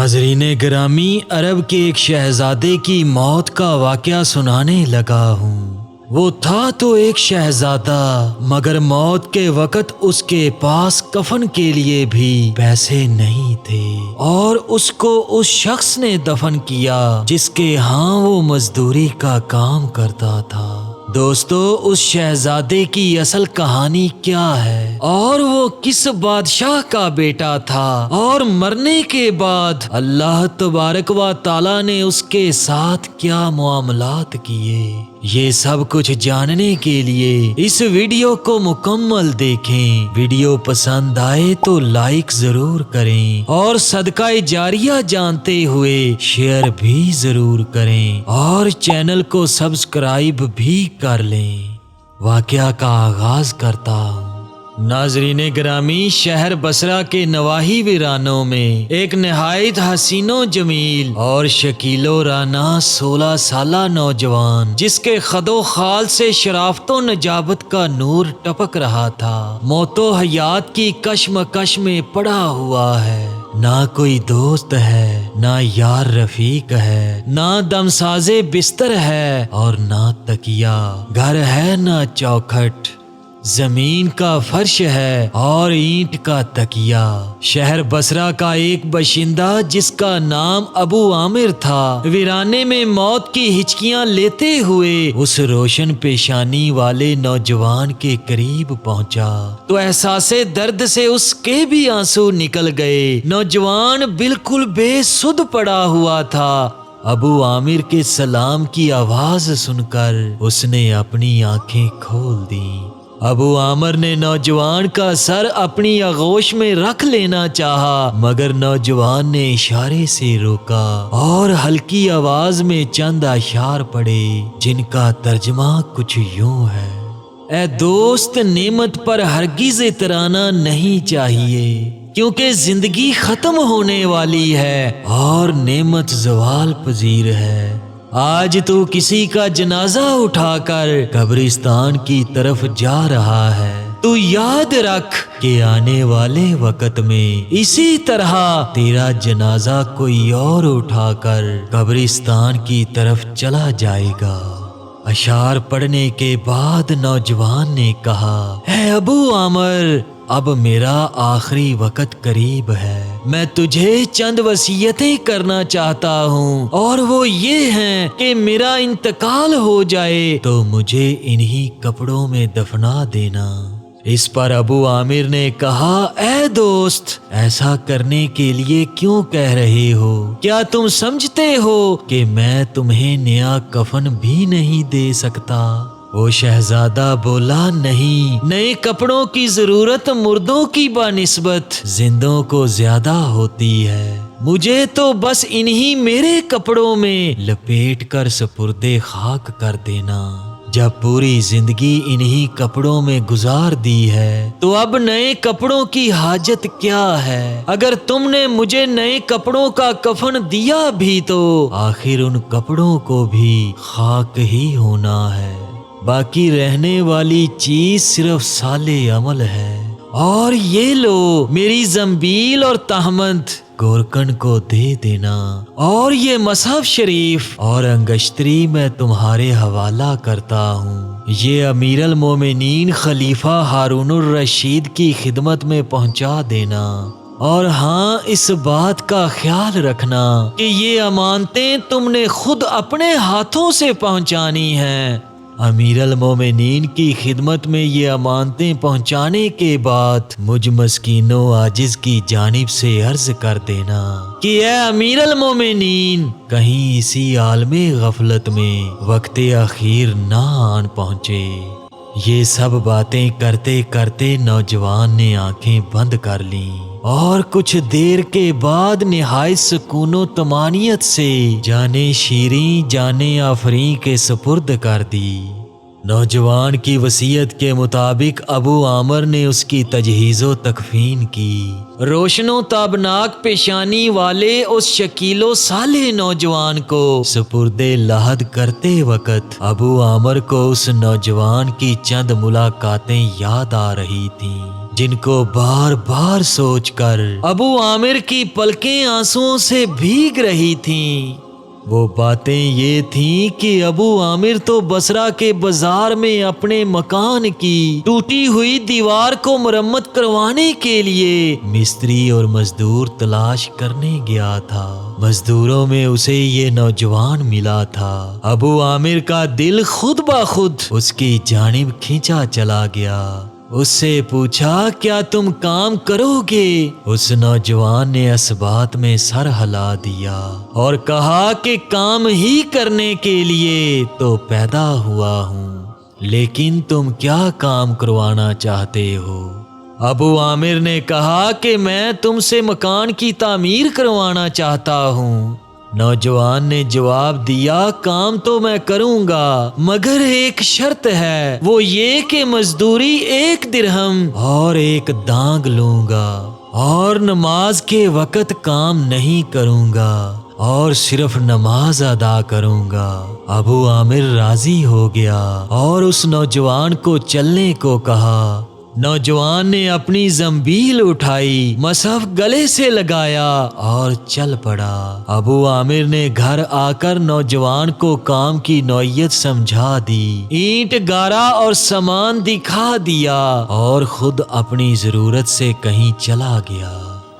ناظرین گرامی، عرب کے ایک شہزادے کی موت کا واقعہ سنانے لگا ہوں۔ وہ تھا تو ایک شہزادہ، مگر موت کے وقت اس کے پاس کفن کے لیے بھی پیسے نہیں تھے، اور اس کو اس شخص نے دفن کیا جس کے ہاں وہ مزدوری کا کام کرتا تھا۔ دوستو، اس شہزادے کی اصل کہانی کیا ہے اور وہ کس بادشاہ کا بیٹا تھا، اور مرنے کے بعد اللہ تبارک و تعالی نے اس کے ساتھ کیا معاملات کیے، یہ سب کچھ جاننے کے لیے اس ویڈیو کو مکمل دیکھیں۔ ویڈیو پسند آئے تو لائک ضرور کریں اور صدقہ جاریہ جانتے ہوئے شیئر بھی ضرور کریں، اور چینل کو سبسکرائب بھی کر لیں۔ واقعہ کا آغاز کرتا ہوں۔ ناظرین گرامی، شہر بصرہ کے نواحی ویرانوں میں ایک نہایت حسین و جمیل اور شکیل و رانا 16 سالہ نوجوان، جس کے خد و خال سے شرافت و نجابت کا نور ٹپک رہا تھا، موت و حیات کی کشمکش میں پڑا ہوا ہے۔ نہ کوئی دوست ہے، نہ یار رفیق ہے، نہ دمساز بستر ہے، اور نہ تکیہ، گھر ہے نہ چوکھٹ، زمین کا فرش ہے اور اینٹ کا تکیہ۔ شہر بصرہ کا ایک باشندہ جس کا نام ابو عامر تھا، ویرانے میں موت کی ہچکیاں لیتے ہوئے اس روشن پیشانی والے نوجوان کے قریب پہنچا تو احساس درد سے اس کے بھی آنسو نکل گئے۔ نوجوان بالکل بے سدھ پڑا ہوا تھا۔ ابو عامر کے سلام کی آواز سن کر اس نے اپنی آنکھیں کھول دیں۔ ابو عامر نے نوجوان کا سر اپنی آغوش میں رکھ لینا چاہا، مگر نوجوان نے اشارے سے روکا اور ہلکی آواز میں چند اشعار پڑھے، جن کا ترجمہ کچھ یوں ہے: اے دوست، نعمت پر ہرگز اترانا نہیں چاہیے، کیونکہ زندگی ختم ہونے والی ہے اور نعمت زوال پذیر ہے۔ آج تو کسی کا جنازہ اٹھا کر قبرستان کی طرف جا رہا ہے، تو یاد رکھ کہ آنے والے وقت میں اسی طرح تیرا جنازہ کوئی اور اٹھا کر قبرستان کی طرف چلا جائے گا۔ اشعار پڑھنے کے بعد نوجوان نے کہا: اے ابو عامر، اب میرا آخری وقت قریب ہے، میں تجھے چند وصیتیں کرنا چاہتا ہوں، اور وہ یہ ہیں کہ میرا انتقال ہو جائے تو مجھے انہی کپڑوں میں دفنا دینا۔ اس پر ابو عامر نے کہا: اے دوست، ایسا کرنے کے لیے کیوں کہہ رہے ہو؟ کیا تم سمجھتے ہو کہ میں تمہیں نیا کفن بھی نہیں دے سکتا؟ وہ شہزادہ بولا: نہیں، نئے کپڑوں کی ضرورت مردوں کی بنسبت زندوں کو زیادہ ہوتی ہے، مجھے تو بس انہی میرے کپڑوں میں لپیٹ کر سپرد خاک کر دینا۔ جب پوری زندگی انہی کپڑوں میں گزار دی ہے تو اب نئے کپڑوں کی حاجت کیا ہے؟ اگر تم نے مجھے نئے کپڑوں کا کفن دیا بھی تو آخر ان کپڑوں کو بھی خاک ہی ہونا ہے، باقی رہنے والی چیز صرف صالح عمل ہے۔ اور یہ لو، میری زنبیل اور تہمد گورکن کو دے دینا، اور یہ مصحف شریف اور انگشتری میں تمہارے حوالہ کرتا ہوں، یہ امیر المومنین خلیفہ ہارون الرشید کی خدمت میں پہنچا دینا، اور ہاں، اس بات کا خیال رکھنا کہ یہ امانتیں تم نے خود اپنے ہاتھوں سے پہنچانی ہیں۔ امیر المومنین کی خدمت میں یہ امانتیں پہنچانے کے بعد مجھ مسکین و عاجز کی جانب سے عرض کر دینا کہ اے امیر المومنین، کہیں اسی عالم غفلت میں وقت اخیر نہ آن پہنچے۔ یہ سب باتیں کرتے کرتے نوجوان نے آنکھیں بند کر لیں اور کچھ دیر کے بعد نہایت سکون و طمانینت سے جانے شیریں جانے آفریں کے سپرد کر دی۔ نوجوان کی وصیت کے مطابق ابو عامر نے اس کی تجہیز و تکفین کی۔ روشن و تابناک پیشانی والے اس شکیل و صالح نوجوان کو سپرد لحد کرتے وقت ابو عامر کو اس نوجوان کی چند ملاقاتیں یاد آ رہی تھیں۔ جن کو بار بار سوچ کر ابو عامر کی پلکیں آنسوؤں سے بھیگ رہی تھیں۔ وہ باتیں یہ تھیں کہ ابو عامر تو بصرہ کے بازار میں اپنے مکان کی ٹوٹی ہوئی دیوار کو مرمت کروانے کے لیے مستری اور مزدور تلاش کرنے گیا تھا۔ مزدوروں میں اسے یہ نوجوان ملا تھا۔ ابو عامر کا دل خود بخود اس کی جانب کھینچا چلا گیا۔ اس سے پوچھا، کیا تم کام کرو گے؟ اس نوجوان نے اس بات میں سر ہلا دیا اور کہا کہ کام ہی کرنے کے لیے تو پیدا ہوا ہوں، لیکن تم کیا کام کروانا چاہتے ہو؟ ابو عامر نے کہا کہ میں تم سے مکان کی تعمیر کروانا چاہتا ہوں۔ نوجوان نے جواب دیا، کام تو میں کروں گا، مگر ایک شرط ہے، وہ یہ کہ مزدوری 1 درہم اور 1 دانگ لوں گا، اور نماز کے وقت کام نہیں کروں گا، اور صرف نماز ادا کروں گا۔ ابو عامر راضی ہو گیا اور اس نوجوان کو چلنے کو کہا۔ نوجوان نے اپنی زنبیل اٹھائی، مصحف گلے سے لگایا اور چل پڑا۔ ابو عامر نے گھر آ کر نوجوان کو کام کی نوعیت سمجھا دی، اینٹ گارا اور سامان دکھا دیا، اور خود اپنی ضرورت سے کہیں چلا گیا۔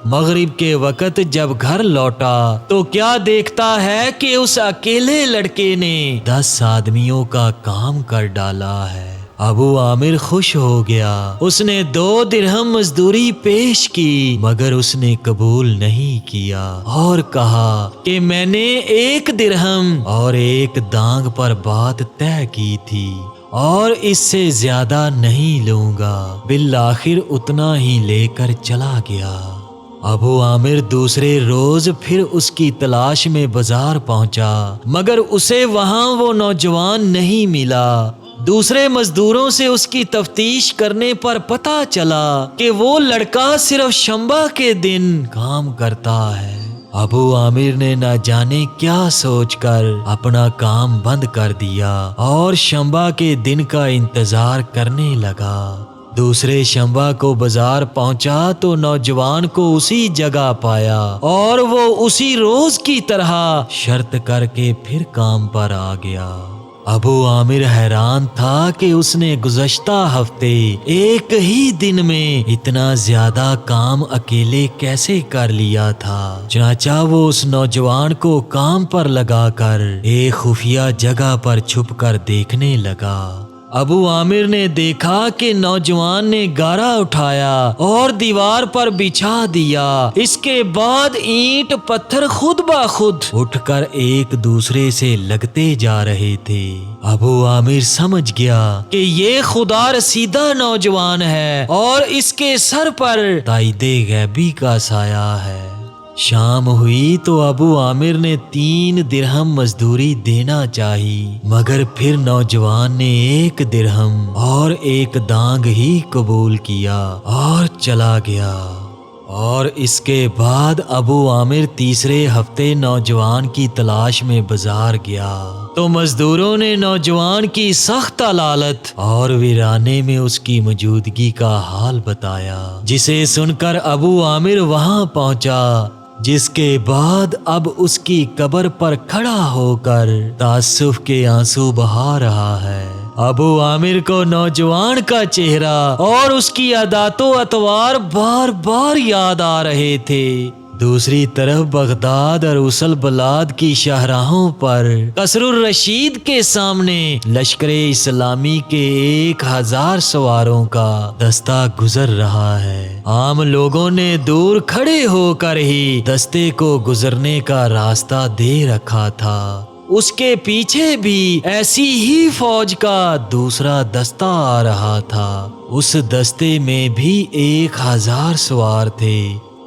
مغرب کے وقت جب گھر لوٹا تو کیا دیکھتا ہے کہ اس اکیلے لڑکے نے 10 آدمیوں کا کام کر ڈالا ہے۔ ابو عامر خوش ہو گیا۔ اس نے 2 درہم مزدوری پیش کی، مگر اس نے قبول نہیں کیا اور کہا کہ میں نے 1 درہم اور 1 دانگ پر بات طے کی تھی اور اس سے زیادہ نہیں لوں گا۔ بالآخر اتنا ہی لے کر چلا گیا۔ ابو عامر دوسرے روز پھر اس کی تلاش میں بازار پہنچا، مگر اسے وہاں وہ نوجوان نہیں ملا۔ دوسرے مزدوروں سے اس کی تفتیش کرنے پر پتہ چلا کہ وہ لڑکا صرف شنبہ کے دن کام کرتا ہے۔ ابو عامر نے نہ جانے کیا سوچ کر اپنا کام بند کر دیا اور شنبہ کے دن کا انتظار کرنے لگا۔ دوسرے شنبہ کو بازار پہنچا تو نوجوان کو اسی جگہ پایا اور وہ اسی روز کی طرح شرط کر کے پھر کام پر آ گیا۔ ابو عامر حیران تھا کہ اس نے گزشتہ ہفتے 1 ہی دن میں اتنا زیادہ کام اکیلے کیسے کر لیا تھا۔ چنانچہ وہ اس نوجوان کو کام پر لگا کر ایک خفیہ جگہ پر چھپ کر دیکھنے لگا۔ ابو عامر نے دیکھا کہ نوجوان نے گارا اٹھایا اور دیوار پر بچھا دیا۔ اس کے بعد اینٹ پتھر خود بخود اٹھ کر ایک دوسرے سے لگتے جا رہے تھے۔ ابو عامر سمجھ گیا کہ یہ خدا رسیدہ نوجوان ہے اور اس کے سر پر تائید غیبی کا سایہ ہے۔ شام ہوئی تو ابو عامر نے 3 درہم مزدوری دینا چاہی، مگر پھر نوجوان نے 1 درہم اور 1 دانگ ہی قبول کیا اور چلا گیا۔ اور اس کے بعد ابو عامر تیسرے ہفتے نوجوان کی تلاش میں بازار گیا تو مزدوروں نے نوجوان کی سخت علالت اور ویرانے میں اس کی موجودگی کا حال بتایا، جسے سن کر ابو عامر وہاں پہنچا، جس کے بعد اب اس کی قبر پر کھڑا ہو کر تاسف کے آنسو بہا رہا ہے۔ ابو عامر کو نوجوان کا چہرہ اور اس کی عادات و اطوار بار بار یاد آ رہے تھے۔ دوسری طرف بغداد اور وصل بلاد کی شاہراہوں پر قصر الرشید کے سامنے لشکر اسلامی کے 1000 سواروں کا دستہ گزر رہا ہے۔ عام لوگوں نے دور کھڑے ہو کر ہی دستے کو گزرنے کا راستہ دے رکھا تھا۔ اس کے پیچھے بھی ایسی ہی فوج کا دوسرا دستہ آ رہا تھا۔ اس دستے میں بھی 1000 سوار تھے۔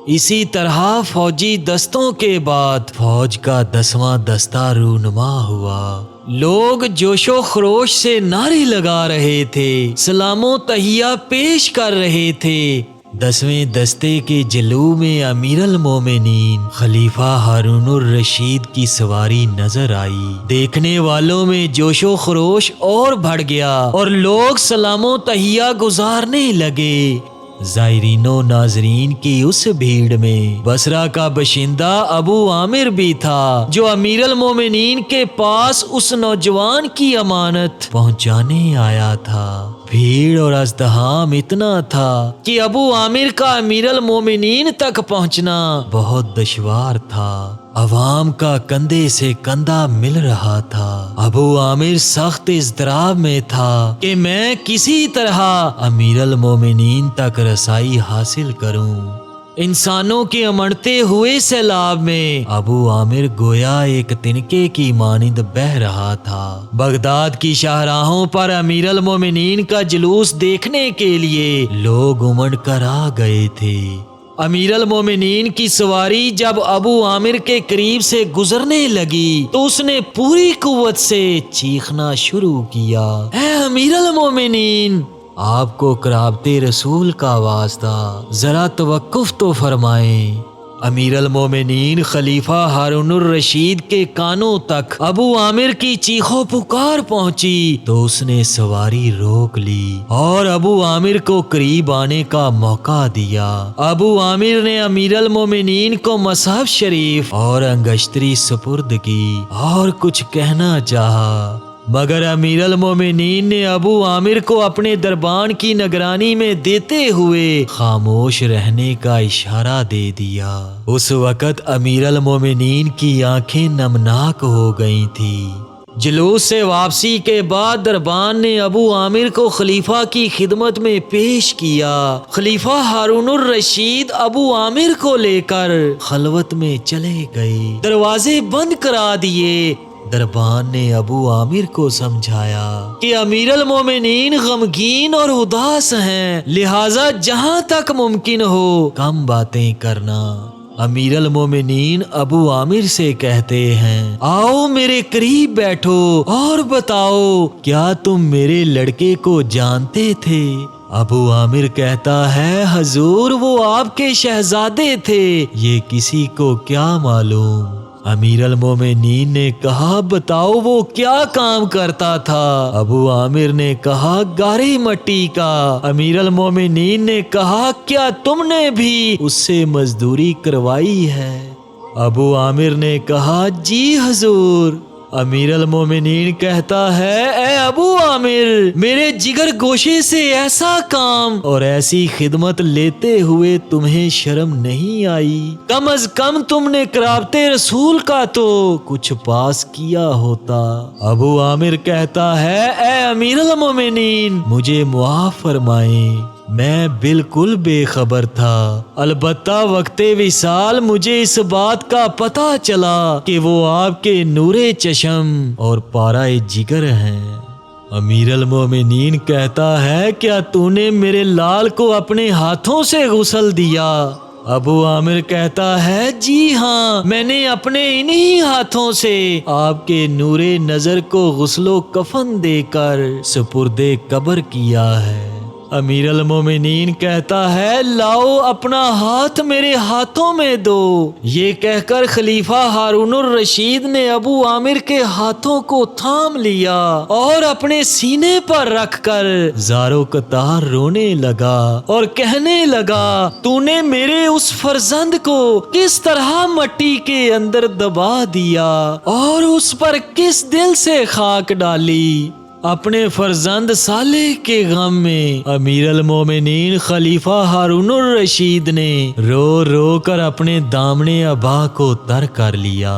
اسی طرح فوجی دستوں کے بعد فوج کا 10واں دستہ رونما ہوا۔ لوگ جوش و خروش سے نعرے لگا رہے تھے، سلام و تحیہ پیش کر رہے تھے۔ 10ویں دستے کے جلو میں امیر المومنین خلیفہ ہارون الرشید کی سواری نظر آئی۔ دیکھنے والوں میں جوش و خروش اور بڑھ گیا اور لوگ سلام و تحیہ گزارنے لگے۔ زائرین و ناظرین کی اس بھیڑ میں بصرہ کا باشندہ ابو عامر بھی تھا، جو امیر المومنین کے پاس اس نوجوان کی امانت پہنچانے آیا تھا۔ بھیڑ اور ازدحام اتنا تھا کہ ابو عامر کا امیر المومنین تک پہنچنا بہت دشوار تھا۔ عوام کا کندھے سے کندھا مل رہا تھا۔ ابو عامر سخت اضطراب میں تھا کہ میں کسی طرح امیر المومنین تک رسائی حاصل کروں۔ انسانوں کے امڑتے ہوئے سیلاب میں ابو عامر گویا ایک تنکے کی مانند بہہ رہا تھا۔ بغداد کی شاہراہوں پر امیر المومنین کا جلوس دیکھنے کے لیے لوگ امڑ کر آ گئے تھے۔ امیر المومنین کی سواری جب ابو عامر کے قریب سے گزرنے لگی تو اس نے پوری قوت سے چیخنا شروع کیا، اے امیر المومنین! آپ کو قرابت رسول کا واسطہ، ذرا توقف تو فرمائیں۔ امیر المومنین خلیفہ ہارون الرشید کے کانوں تک ابو عامر کی چیخو پکار پہنچی تو اس نے سواری روک لی اور ابو عامر کو قریب آنے کا موقع دیا۔ ابو عامر نے امیر المومنین کو مصحف شریف اور انگشتری سپرد کی اور کچھ کہنا چاہا، مگر امیر المومنین نے ابو عامر کو اپنے دربان کی نگرانی میں دیتے ہوئے خاموش رہنے کا اشارہ دے دیا۔ اس وقت امیر المومنین کی آنکھیں نمناک ہو گئی تھی۔ جلوس سے واپسی کے بعد دربان نے ابو عامر کو خلیفہ کی خدمت میں پیش کیا۔ خلیفہ ہارون الرشید ابو عامر کو لے کر خلوت میں چلے گئے، دروازے بند کرا دیے۔ دربان نے ابو عامر کو سمجھایا کہ امیر المومنین غمگین اور اداس ہیں، لہٰذا جہاں تک ممکن ہو کم باتیں کرنا۔ امیر المومنین ابو عامر سے کہتے ہیں، آؤ میرے قریب بیٹھو اور بتاؤ کیا تم میرے لڑکے کو جانتے تھے؟ ابو عامر کہتا ہے، حضور وہ آپ کے شہزادے تھے، یہ کسی کو کیا معلوم؟ امیر المومنین نے کہا، بتاؤ وہ کیا کام کرتا تھا؟ ابو عامر نے کہا، گارے مٹی کا۔ امیر المومنین نے کہا، کیا تم نے بھی اس سے مزدوری کروائی ہے؟ ابو عامر نے کہا، جی حضور۔ امیر المومنین کہتا ہے، اے ابو عامر، میرے جگر گوشے سے ایسا کام اور ایسی خدمت لیتے ہوئے تمہیں شرم نہیں آئی؟ کم از کم تم نے قرابت رسول کا تو کچھ پاس کیا ہوتا۔ ابو عامر کہتا ہے، اے امیر المومنین، مجھے معاف فرمائیں، میں بالکل بے خبر تھا، البتہ وقت وصال مجھے اس بات کا پتہ چلا کہ وہ آپ کے نور چشم اور پارہ جگر ہیں۔ امیر المومنین کہتا ہے، کیا تو نے میرے لال کو اپنے ہاتھوں سے غسل دیا؟ ابو عامر کہتا ہے، جی ہاں، میں نے اپنے انہی ہاتھوں سے آپ کے نور نظر کو غسل و کفن دے کر سپرد قبر کیا ہے۔ امیر المومنین کہتا ہے، لاؤ اپنا ہاتھ میرے ہاتھوں میں دو۔ یہ کہہ کر خلیفہ ہارون الرشید نے ابو عامر کے ہاتھوں کو تھام لیا اور اپنے سینے پر رکھ کر زارو قطار رونے لگا اور کہنے لگا، تو نے میرے اس فرزند کو کس طرح مٹی کے اندر دبا دیا اور اس پر کس دل سے خاک ڈالی۔ اپنے فرزند صالح کے غم میں امیر المومنین خلیفہ ہارون الرشید نے رو رو کر اپنے دامن ابا کو تر کر لیا۔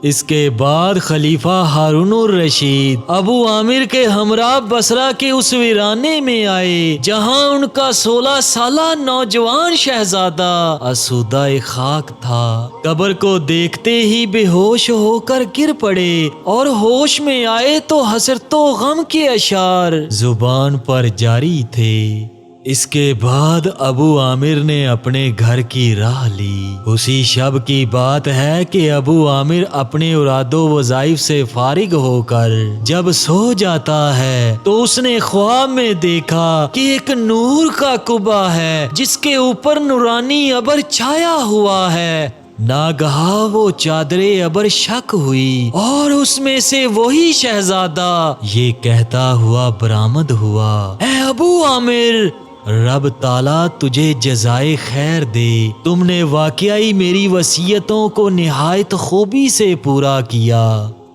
اس کے بعد خلیفہ ہارون الرشید ابو عامر کے ہمراہ بصرہ کے اس ویرانے میں آئے جہاں ان کا 16 سالہ نوجوان شہزادہ آسودہ خاک تھا۔ قبر کو دیکھتے ہی بے ہوش ہو کر گر پڑے اور ہوش میں آئے تو حسرت و غم کے اشعار زبان پر جاری تھے۔ اس کے بعد ابو عامر نے اپنے گھر کی راہ لی۔ اسی شب کی بات ہے کہ ابو عامر اپنے اراد و وظائف سے فارغ ہو کر جب سو جاتا ہے تو اس نے خواب میں دیکھا کہ ایک نور کا قبہ ہے جس کے اوپر نورانی ابر چھایا ہوا ہے۔ ناگہاں وہ چادر ابر شک ہوئی اور اس میں سے وہی شہزادہ یہ کہتا ہوا برآمد ہوا، اے ابو عامر، رب تعالیٰ تجھے جزائے خیر دے، تم نے واقعی میری وصیتوں کو نہایت خوبی سے پورا کیا۔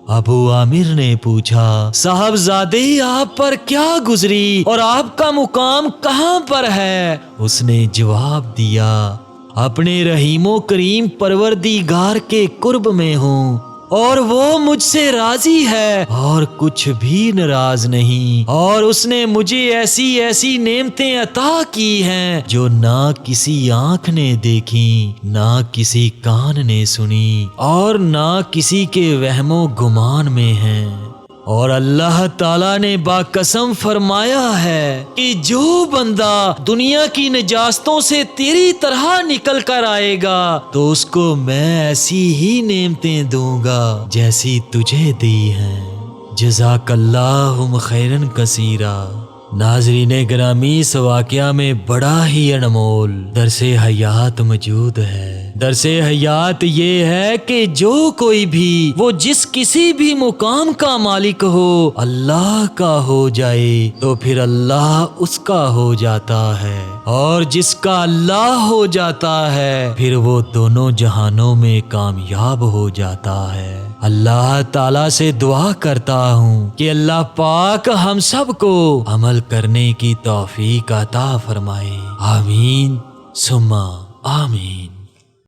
ابو عامر نے پوچھا، صاحبزادے آپ پر کیا گزری اور آپ کا مقام کہاں پر ہے؟ اس نے جواب دیا، اپنے رحیم و کریم پروردگار کے قرب میں ہوں اور وہ مجھ سے راضی ہے اور کچھ بھی ناراض نہیں، اور اس نے مجھے ایسی ایسی نعمتیں عطا کی ہیں جو نہ کسی آنکھ نے دیکھی، نہ کسی کان نے سنی اور نہ کسی کے وہم و گمان میں ہیں۔ اور اللہ تعالیٰ نے باقسم فرمایا ہے کہ جو بندہ دنیا کی نجاستوں سے تیری طرح نکل کر آئے گا تو اس کو میں ایسی ہی نعمتیں دوں گا جیسی تجھے دی ہیں۔ جزاک اللہ خیرن کثیرا۔ ناظرین گرامی، اس واقعہ میں بڑا ہی انمول درس حیات موجود ہے۔ درس حیات یہ ہے کہ جو کوئی بھی وہ جس کسی بھی مقام کا مالک ہو اللہ کا ہو جائے تو پھر اللہ اس کا ہو جاتا ہے، اور جس کا اللہ ہو جاتا ہے پھر وہ دونوں جہانوں میں کامیاب ہو جاتا ہے۔ اللہ تعالیٰ سے دعا کرتا ہوں کہ اللہ پاک ہم سب کو عمل کرنے کی توفیق عطا فرمائے۔ آمین ثم آمین۔